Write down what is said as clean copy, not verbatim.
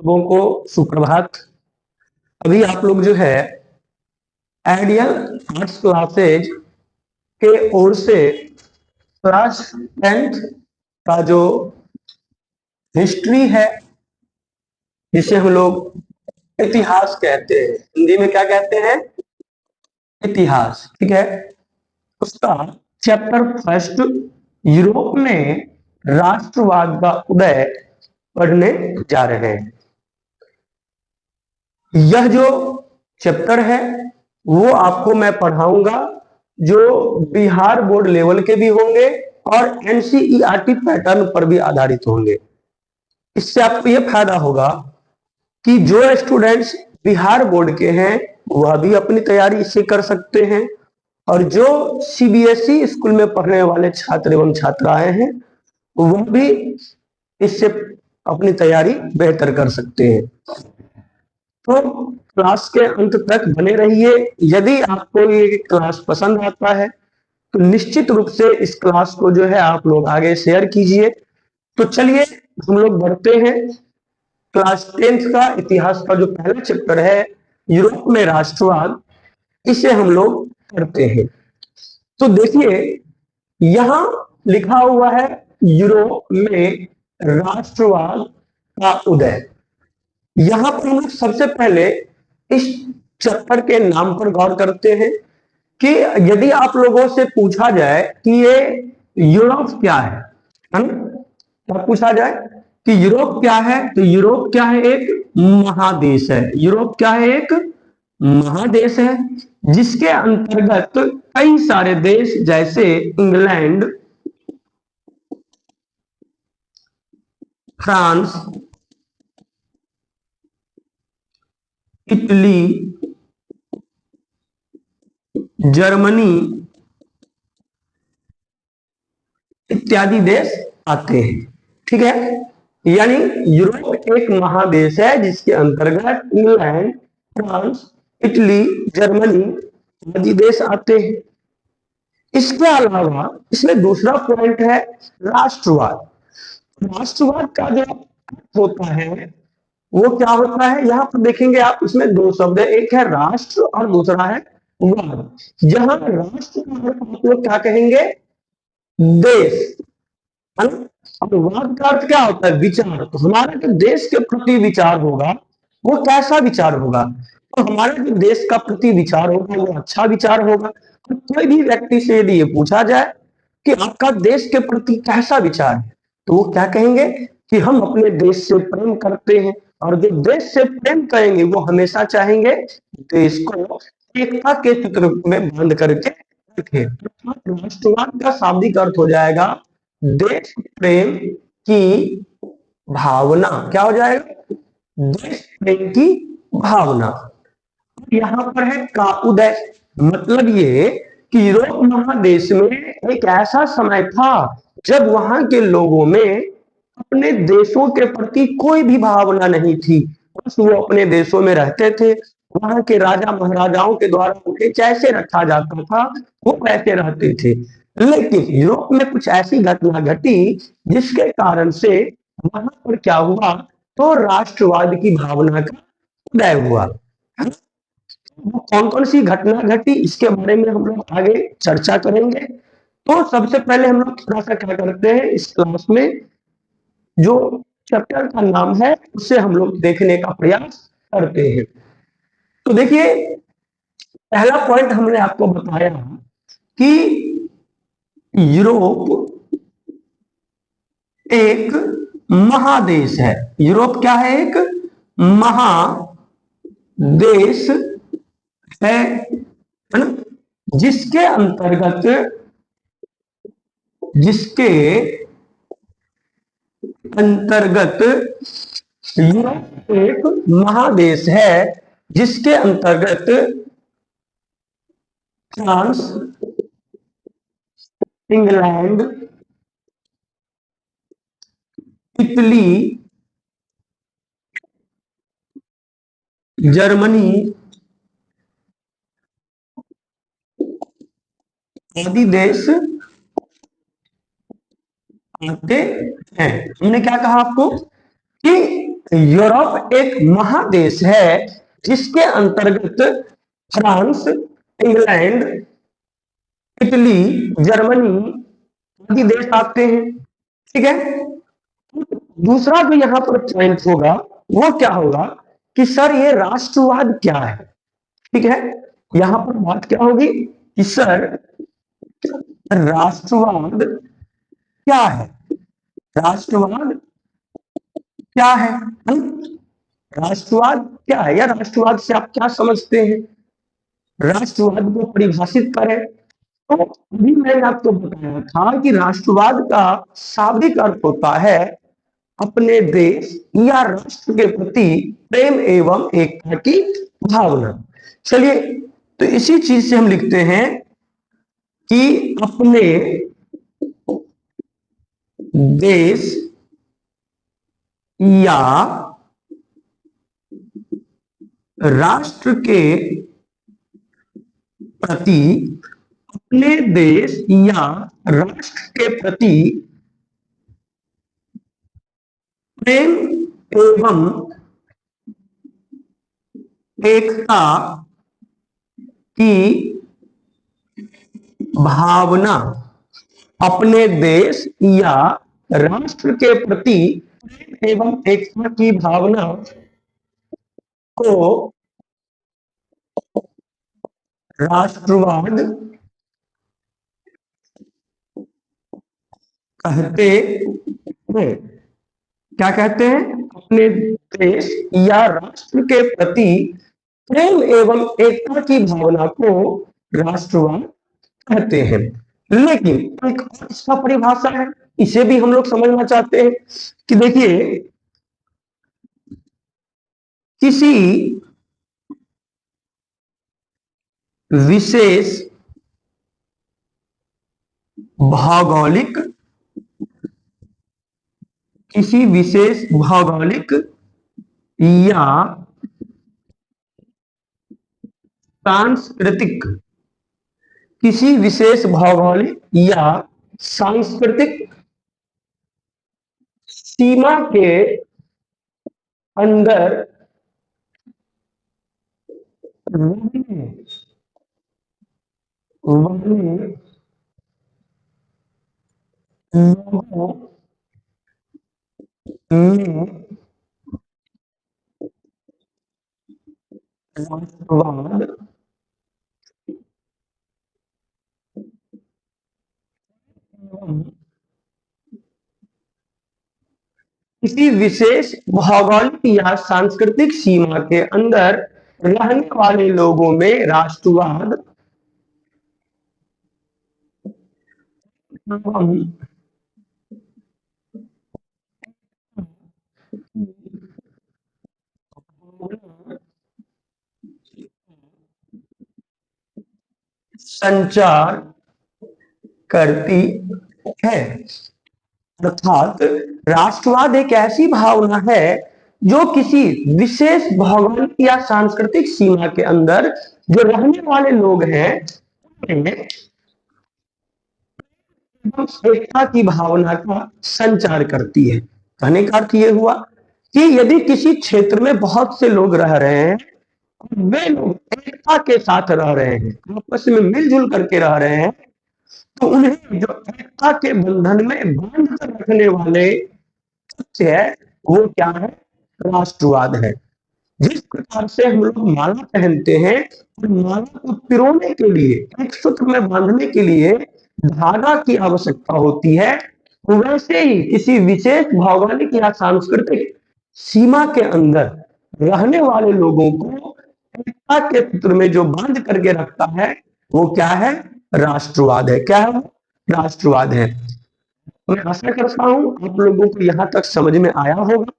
लोगों को सुप्रभात। अभी आप लोग जो है आइडियल आर्ट्स क्लासेज के ओर से क्लास 10th का जो हिस्ट्री है, जिसे हम लोग इतिहास कहते हैं, हिंदी में क्या कहते हैं? इतिहास। ठीक है, उसका चैप्टर फर्स्ट, यूरोप में राष्ट्रवाद का उदय, पढ़ने जा रहे हैं। यह जो चैप्टर है वो आपको मैं पढ़ाऊंगा, जो बिहार बोर्ड लेवल के भी होंगे और एनसीईआरटी पैटर्न पर भी आधारित होंगे। इससे आपको यह फायदा होगा कि जो स्टूडेंट्स बिहार बोर्ड के हैं वह भी अपनी तैयारी इससे कर सकते हैं, और जो सीबीएसई स्कूल में पढ़ने वाले छात्र एवं छात्राएं हैं वह भी इससे अपनी तैयारी बेहतर कर सकते हैं। तो क्लास के अंत तक बने रहिए। यदि आपको ये क्लास पसंद आता है तो निश्चित रूप से इस क्लास को जो है आप लोग आगे शेयर कीजिए। तो चलिए हम लोग बढ़ते हैं। क्लास 10th का इतिहास का जो पहला चैप्टर है, यूरोप में राष्ट्रवाद, इसे हम लोग पढ़ते हैं। तो देखिए यहां लिखा हुआ है यूरोप में राष्ट्रवाद का उदय। यहां पर हम लोग सबसे पहले इस चैप्टर के नाम पर गौर करते हैं कि यदि आप लोगों से पूछा जाए कि ये यूरोप क्या है ना? तो पूछा जाए कि यूरोप क्या है, तो यूरोप क्या है? एक महादेश है। यूरोप क्या है? एक महादेश है जिसके अंतर्गत कई सारे देश जैसे इंग्लैंड, फ्रांस, इटली, जर्मनी इत्यादि देश आते हैं। ठीक है, यानी यूरोप एक महादेश है जिसके अंतर्गत इंग्लैंड, फ्रांस, इटली, जर्मनी आदि देश आते हैं। इसके अलावा इसमें दूसरा पॉइंट है राष्ट्रवाद। राष्ट्रवाद का जो अर्थ होता है वो क्या होता है? यहाँ पर देखेंगे आप, इसमें दो शब्द है, एक है राष्ट्र और दूसरा है वाद। जहां राष्ट्र का अर्थ आप लोग क्या कहेंगे? देश, है ना? अब वाद का अर्थ क्या होता है? विचार। तो हमारा जो देश के प्रति विचार होगा वो कैसा विचार होगा? तो हमारे जो देश का प्रति विचार होगा वो अच्छा विचार होगा। और कोई भी व्यक्ति से यदि ये पूछा जाए कि आपका देश के प्रति कैसा विचार है, तो वो क्या कहेंगे कि हम अपने देश से प्रेम करते हैं। और जो देश से प्रेम करेंगे वो हमेशा चाहेंगे देश को एकता के सूत्र में बांध करके रखे। राष्ट्रवाद का शाब्दिक अर्थ हो जाएगा देश प्रेम की भावना। क्या हो जाएगा? देश प्रेम की भावना। यहाँ पर है का उदय, मतलब ये कि यूरोप महादेश में एक ऐसा समय था जब वहां के लोगों में अपने देशों के प्रति कोई भी भावना नहीं थी। बस वो अपने देशों में रहते थे, वहां के राजा महाराजाओं के द्वारा उन्हें जैसे रखा जाता था वो वैसे रहते थे। लेकिन यूरोप में कुछ ऐसी घटना घटी जिसके कारण से वहां पर क्या हुआ? तो राष्ट्रवाद की भावना का उदय हुआ। वो कौन कौन सी घटना घटी इसके बारे में हम लोग आगे चर्चा करेंगे। तो सबसे पहले हम लोग थोड़ा सा क्या करते हैं, इस क्लास में जो चैप्टर का नाम है उससे हम लोग देखने का प्रयास करते हैं। तो देखिए पहला पॉइंट हमने आपको बताया कि यूरोप एक महादेश है। यूरोप क्या है? एक महादेश है ना? जिसके अंतर्गत यूरोप एक महादेश है जिसके अंतर्गत फ्रांस, इंग्लैंड, इटली, जर्मनी आदि देश आते हैं। हमने क्या कहा आपको कि यूरोप एक महादेश है जिसके अंतर्गत फ्रांस, इंग्लैंड, इटली, जर्मनी आदि देश आते हैं। ठीक है। दूसरा जो यहाँ पर पॉइंट होगा वो क्या होगा कि सर ये राष्ट्रवाद क्या है। ठीक है। यहाँ पर बात क्या होगी कि सर राष्ट्रवाद क्या है, राष्ट्रवाद क्या है, राष्ट्रवाद क्या है या राष्ट्रवाद से आप क्या समझते हैं, राष्ट्रवाद को परिभाषित करें। तो अभी मैंने आपको बताया था कि राष्ट्रवाद का शाब्दिक अर्थ होता है अपने देश या राष्ट्र के प्रति प्रेम एवं एकता की भावना। चलिए, तो इसी चीज से हम लिखते हैं कि अपने देश या राष्ट्र के प्रति, अपने देश या राष्ट्र के प्रति प्रेम एवं एकता की भावना, अपने देश या राष्ट्र के प्रति प्रेम एवं एकता की भावना को राष्ट्रवाद कहते हैं। क्या कहते हैं? अपने देश या राष्ट्र के प्रति प्रेम एवं एकता की भावना को राष्ट्रवाद कहते हैं। लेकिन एक और इसका परिभाषा है, इसे भी हम लोग समझना चाहते हैं कि देखिए किसी विशेष भौगोलिक, किसी विशेष भौगोलिक या सांस्कृतिक, किसी विशेष भौगोलिक या सांस्कृतिक सीमा के अंदर रहने वाले लोगों में राष्ट्रवाद किसी विशेष भौगोलिक या सांस्कृतिक सीमा के अंदर रहने वाले लोगों में राष्ट्रवाद संचार करती है। अर्थात राष्ट्रवाद एक ऐसी भावना है जो किसी विशेष भौगोलिक या सांस्कृतिक सीमा के अंदर जो रहने वाले लोग हैं एकता की भावना का संचार करती है। कहने का अर्थ यह हुआ कि यदि किसी क्षेत्र में बहुत से लोग रह रहे हैं, वे लोग एकता के साथ रह रहे हैं, आपस में मिलजुल करके रह रहे हैं, तो उन्हें जो एकता के बंधन में बांध कर रखने वाले तथ्य है वो क्या है? राष्ट्रवाद है। जिस प्रकार से हम लोग माला पहनते हैं और माला को पिरोने के लिए, एक सूत्र में बांधने के लिए धागा की आवश्यकता होती है, वैसे ही किसी विशेष भौगोलिक या सांस्कृतिक सीमा के अंदर रहने वाले लोगों को एकता के सूत्र में जो बांध करके रखता है वो क्या है? राष्ट्रवाद है। क्या है वो? राष्ट्रवाद है। मैं आशा करता हूं आप लोगों को यहां तक समझ में आया होगा।